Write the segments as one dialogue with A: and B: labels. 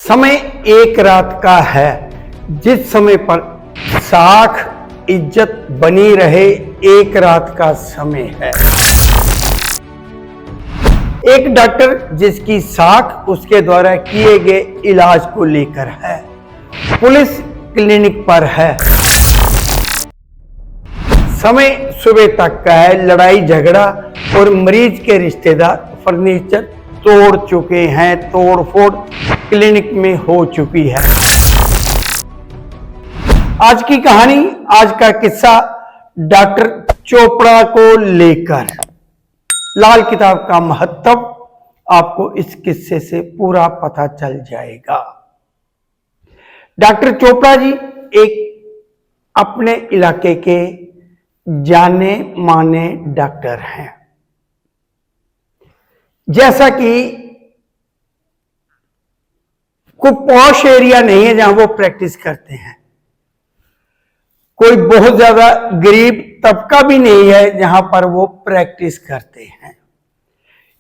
A: समय एक रात का है, जिस समय पर साख इज्जत बनी रहे एक रात का समय है। एक डॉक्टर जिसकी साख उसके द्वारा किए गए इलाज को लेकर है, पुलिस क्लिनिक पर है। समय सुबह तक का है, लड़ाई झगड़ा और मरीज के रिश्तेदार फर्नीचर तोड़ चुके हैं, तोड़फोड़ क्लिनिक में हो चुकी है। आज की कहानी, आज का किस्सा डॉक्टर चोपड़ा को लेकर। लाल किताब का महत्व आपको इस किस्से से पूरा पता चल जाएगा। डॉक्टर चोपड़ा जी एक अपने इलाके के जाने माने डॉक्टर हैं। जैसा कि कोई पॉश एरिया नहीं है जहां वो प्रैक्टिस करते हैं, कोई बहुत ज्यादा गरीब तबका भी नहीं है जहां पर वो प्रैक्टिस करते हैं।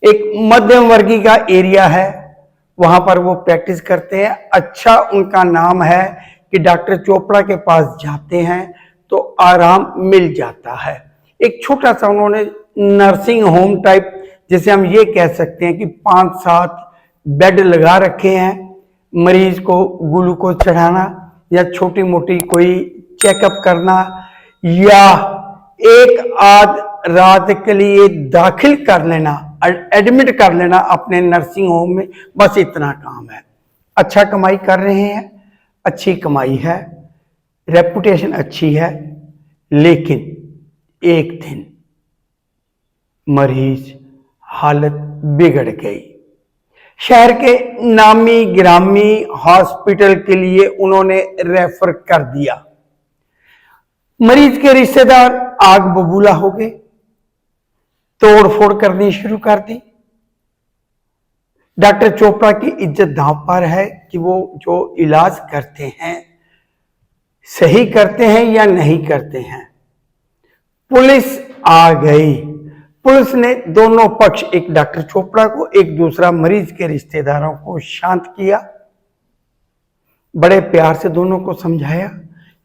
A: एक मध्यम वर्गीय का एरिया है, वहां पर वो प्रैक्टिस करते हैं। अच्छा उनका नाम है कि डॉक्टर चोपड़ा के पास जाते हैं तो आराम मिल जाता है। एक छोटा सा उन्होंने नर्सिंग होम टाइप, जैसे हम ये कह सकते हैं कि 5-7 बेड लगा रखे हैं। मरीज को ग्लूकोज चढ़ाना या छोटी मोटी कोई चेकअप करना या एक आध रात के लिए दाखिल कर लेना, एडमिट कर लेना अपने नर्सिंग होम में, बस इतना काम है। अच्छा कमाई कर रहे हैं, अच्छी कमाई है, रेपुटेशन अच्छी है। लेकिन एक दिन मरीज हालत बिगड़ गई। शहर के नामी गिरामी हॉस्पिटल के लिए उन्होंने रेफर कर दिया। मरीज के रिश्तेदार आग बबूला हो गए, तोड़फोड़ करनी शुरू कर दी। डॉक्टर चोपड़ा की इज्जत दांव पर है कि वो जो इलाज करते हैं सही करते हैं या नहीं करते हैं। पुलिस आ गई। पुलिस ने दोनों पक्ष, एक डॉक्टर चोपड़ा को, एक दूसरा मरीज के रिश्तेदारों को शांत किया। बड़े प्यार से दोनों को समझाया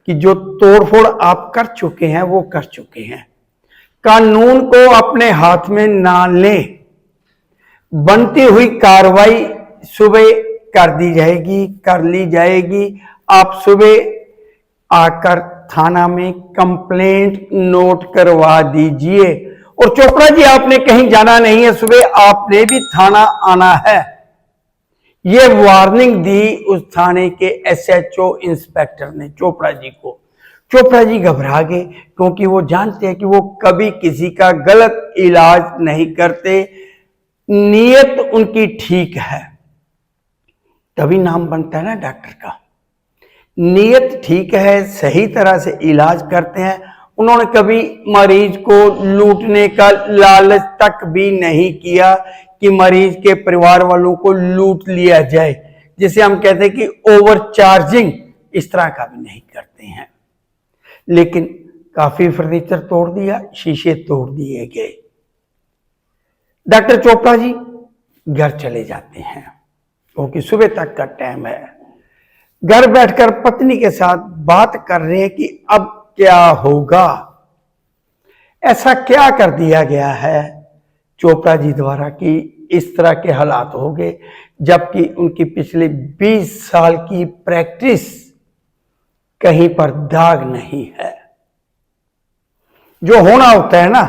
A: कि जो तोड़फोड़ आप कर चुके हैं वो कर चुके हैं, कानून को अपने हाथ में ना लें। बनती हुई कार्रवाई सुबह कर दी जाएगी, कर ली जाएगी। आप सुबह आकर थाना में कंप्लेंट नोट करवा दीजिए। और चोपड़ा जी आपने कहीं जाना नहीं है, सुबह आपने भी थाना आना है। ये वार्निंग दी उस थाने के एसएचओ इंस्पेक्टर ने चोपड़ा जी को। चोपड़ा जी घबरा गए क्योंकि वो जानते हैं कि वो कभी किसी का गलत इलाज नहीं करते, नीयत उनकी ठीक है। तभी नाम बनता है ना डॉक्टर का। नीयत ठीक है, सही तरह से इलाज करते हैं। उन्होंने कभी मरीज को लूटने का लालच तक भी नहीं किया कि मरीज के परिवार वालों को लूट लिया जाए, जिसे हम कहते हैं कि ओवर चार्जिंग, इस तरह का भी नहीं करते हैं। लेकिन काफी फर्नीचर तोड़ दिया, शीशे तोड़ दिए गए। डॉक्टर चोपड़ा जी घर चले जाते हैं क्योंकि सुबह तक का टाइम है। घर बैठकर पत्नी के साथ बात कर रहे हैं कि अब क्या होगा, ऐसा क्या कर दिया गया है चोपड़ा जी द्वारा कि इस तरह के हालात हो गए, जबकि उनकी पिछले 20 साल की प्रैक्टिस कहीं पर दाग नहीं है। जो होना होता है ना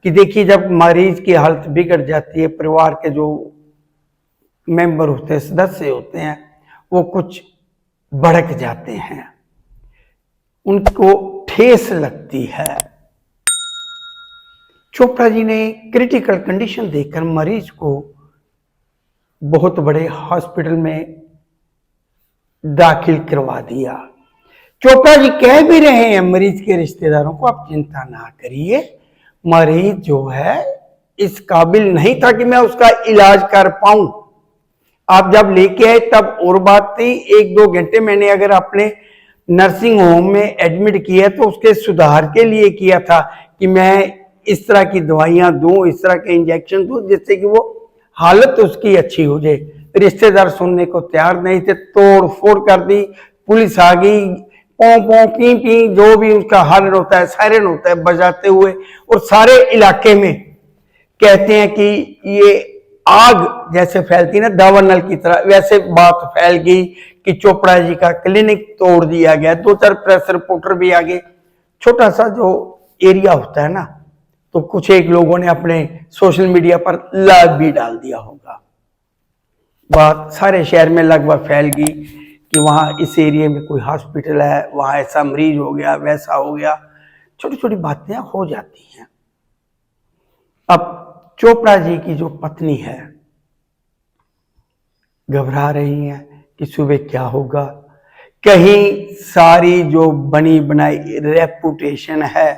A: कि देखिए, जब मरीज की हालत बिगड़ जाती है, परिवार के जो मेंबर होते हैं, सदस्य होते हैं, वो कुछ भड़क जाते हैं, उनको ठेस लगती है। चोपड़ा जी ने क्रिटिकल कंडीशन देखकर मरीज को बहुत बड़े हॉस्पिटल में दाखिल करवा दिया। चोपड़ा जी कह भी रहे हैं मरीज के रिश्तेदारों को, आप चिंता ना करिए, मरीज जो है इस काबिल नहीं था कि मैं उसका इलाज कर पाऊं। आप जब लेके आए तब और बात थी, 1-2 घंटे मैंने अगर अपने नर्सिंग होम में एडमिट किया तो उसके सुधार के लिए किया था कि मैं इस तरह की दवाइयां दूं, इस तरह के इंजेक्शन दूं, जिससे कि वो हालत उसकी अच्छी हो जाए। रिश्तेदार सुनने को तैयार नहीं थे, तोड़ फोड़ कर दी, पुलिस आ गई, पौ पौ पी पी जो भी उसका हार्न होता है, सायरन होता है, बजाते हुए, और सारे इलाके में कहते हैं कि ये आग जैसे फैलती ना दावानल की तरह, वैसे बात फैल गई कि चोपड़ा जी का क्लिनिक तोड़ दिया गया। 2-4 प्रेस रिपोर्टर भी आ गए। छोटा सा जो एरिया होता है ना, तो कुछ एक लोगों ने अपने सोशल मीडिया पर लाइव भी डाल दिया होगा। बात सारे शहर में लगभग फैल गई कि वहां इस एरिया में कोई हॉस्पिटल है, वहां ऐसा मरीज हो गया, वैसा हो गया। छोटी छोटी बातें हो जाती हैं। अब चोपड़ा जी की जो पत्नी है घबरा रही है कि सुबह क्या होगा, कहीं सारी जो बनी बनाई रेपुटेशन है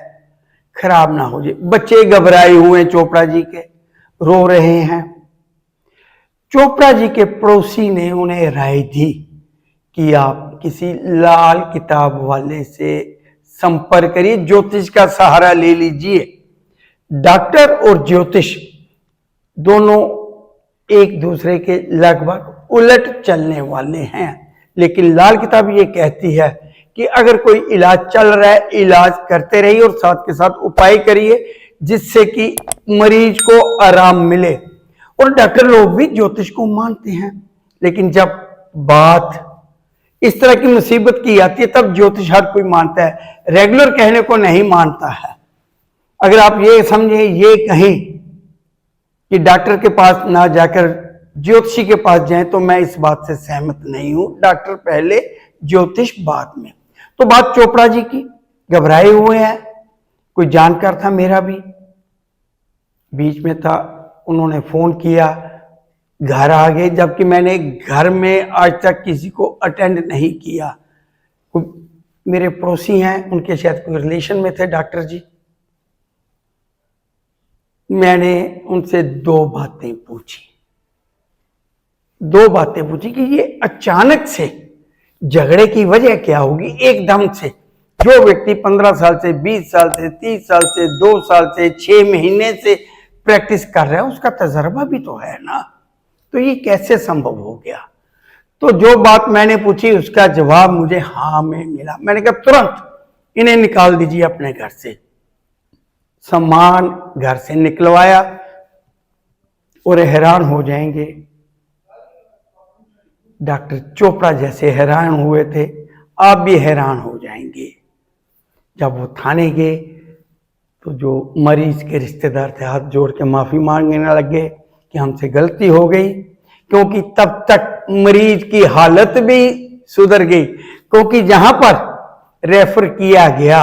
A: खराब ना हो जाए। बच्चे घबराए हुए चोपड़ा जी के, रो रहे हैं। चोपड़ा जी के पड़ोसी ने उन्हें राय दी कि आप किसी लाल किताब वाले से संपर्क करिए, ज्योतिष का सहारा ले लीजिए। डॉक्टर और ज्योतिष दोनों एक दूसरे के लगभग उलट चलने वाले हैं, लेकिन लाल किताब ये कहती है कि अगर कोई इलाज चल रहा है, इलाज करते रहिए और साथ के साथ उपाय करिए जिससे कि मरीज को आराम मिले। और डॉक्टर लोग भी ज्योतिष को मानते हैं, लेकिन जब बात इस तरह की मुसीबत की आती है तब ज्योतिष हर कोई मानता है, रेगुलर कहने को नहीं मानता है। अगर आप ये समझें, ये कहें कि डॉक्टर के पास ना जाकर ज्योतिषी के पास जाएं, तो मैं इस बात से सहमत नहीं हूं। डॉक्टर पहले, ज्योतिष बाद में। तो बात चोपड़ा जी की, घबराए हुए हैं। कोई जानकार था मेरा भी बीच में था, उन्होंने फोन किया, घर आ गए, जबकि मैंने घर में आज तक किसी को अटेंड नहीं किया। मेरे पड़ोसी हैं, उनके शायद कोई रिलेशन में थे डॉक्टर जी। मैंने उनसे दो बातें पूछी कि ये अचानक से झगड़े की वजह क्या होगी। एकदम से जो व्यक्ति 15 साल से, 20 साल से, 30 साल से, 2 साल से, 6 महीने से प्रैक्टिस कर रहा है, उसका तजर्बा भी तो है ना, तो ये कैसे संभव हो गया। तो जो बात मैंने पूछी उसका जवाब मुझे हाँ में मिला। मैंने कहा तुरंत इन्हें निकाल दीजिए अपने घर से। सामान घर से निकलवाया और हैरान हो जाएंगे, डॉक्टर चोपड़ा जैसे हैरान हुए थे आप भी हैरान हो जाएंगे। जब वो थाने गए तो जो मरीज के रिश्तेदार थे हाथ जोड़ के माफी मांगने लगे कि हमसे गलती हो गई, क्योंकि तब तक मरीज की हालत भी सुधर गई। क्योंकि जहां पर रेफर किया गया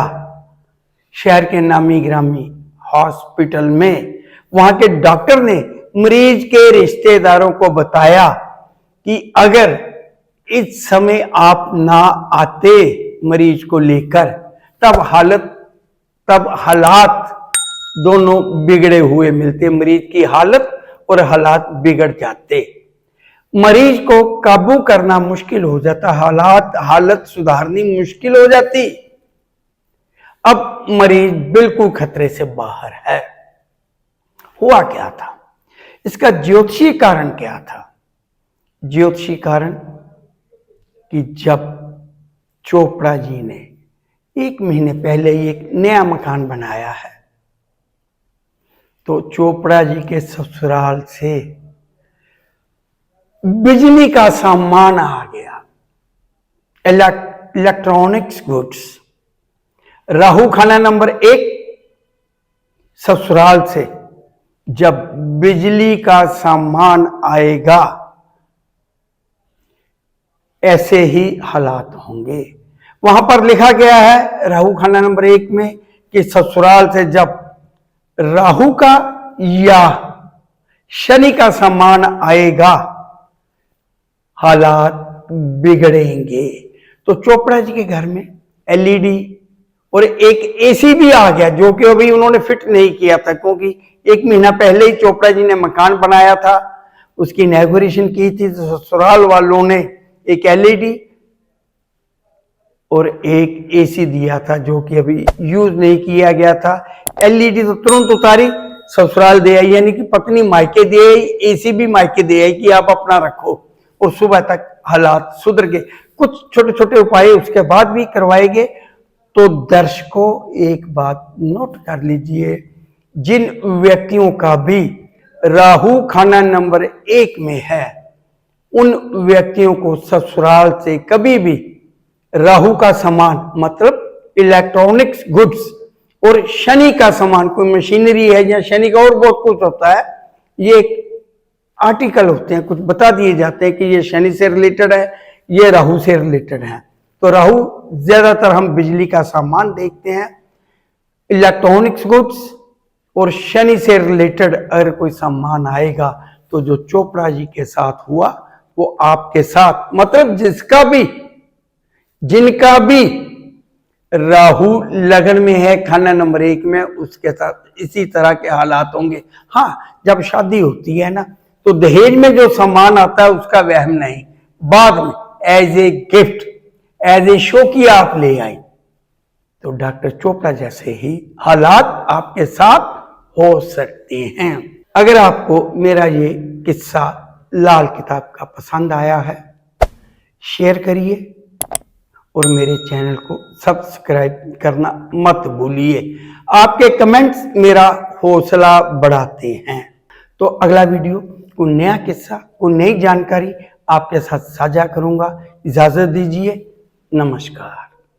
A: शहर के नामी ग्रामी हॉस्पिटल में, वहां के डॉक्टर ने मरीज के रिश्तेदारों को बताया कि अगर इस समय आप ना आते मरीज को लेकर, तब हालात दोनों बिगड़े हुए मिलते। मरीज की हालत और हालात बिगड़ जाते, मरीज को काबू करना मुश्किल हो जाता, हालत सुधारनी मुश्किल हो जाती। अब मरीज बिल्कुल खतरे से बाहर है। हुआ क्या था, इसका ज्योतिषी कारण क्या था। ज्योतिषी कारण कि जब चोपड़ा जी ने 1 महीने पहले ही एक नया मकान बनाया है, तो चोपड़ा जी के ससुराल से बिजली का सामान आ गया, इलेक्ट्रॉनिक्स गुड्स। राहु खाना नंबर 1 ससुराल से जब बिजली का सामान आएगा ऐसे ही हालात होंगे। वहां पर लिखा गया है राहु खाना नंबर 1 में कि ससुराल से जब राहु का या शनि का सामान आएगा हालात बिगड़ेंगे। तो चोपड़ा जी के घर में एलईडी और एक एसी भी आ गया, जो कि अभी उन्होंने फिट नहीं किया था, क्योंकि 1 महीना पहले ही चोपड़ा जी ने मकान बनाया था, उसकी इनॉग्रेशन की थी। तो ससुराल वालों ने एक एलईडी और एक एसी दिया था, जो कि अभी यूज नहीं किया गया था। एलईडी तो तुरंत उतारी, ससुराल दे आई, यानी कि पत्नी मायके दे आई, एसी भी मायके दे आई कि आप अपना रखो, और सुबह तक हालात सुधर गए। कुछ छोटे छोटे उपाय उसके बाद भी करवाए गए। तो दर्शकों एक बात नोट कर लीजिए, जिन व्यक्तियों का भी राहु खाना नंबर 1 में है, उन व्यक्तियों को ससुराल से कभी भी राहु का सामान, मतलब इलेक्ट्रॉनिक्स गुड्स और शनि का सामान, कोई मशीनरी है या शनि का और बहुत कुछ होता है, ये आर्टिकल होते हैं, कुछ बता दिए जाते हैं कि ये शनि से रिलेटेड है, ये राहु से रिलेटेड है। तो राहु ज्यादातर हम बिजली का सामान देखते हैं, इलेक्ट्रॉनिक्स गुड्स, और शनि से रिलेटेड अगर कोई सामान आएगा तो जो चोपड़ा जी के साथ हुआ वो आपके साथ, मतलब जिनका भी राहु लगन में है खाना नंबर 1 में, उसके साथ इसी तरह के हालात होंगे। हाँ, जब शादी होती है ना, तो दहेज में जो सामान आता है उसका वहम नहीं, बाद में as a gift, as a शौकिया आप ले आई, तो डॉक्टर चोपड़ा जैसे ही हालात आपके साथ हो सकते हैं। अगर आपको मेरा ये किस्सा लाल किताब का पसंद आया है, शेयर करिए और मेरे चैनल को सब्सक्राइब करना मत भूलिए। आपके कमेंट्स मेरा हौसला बढ़ाते हैं। तो अगला वीडियो, कोई नया किस्सा, कोई नई जानकारी आपके साथ साझा करूंगा। इजाजत दीजिए, नमस्कार।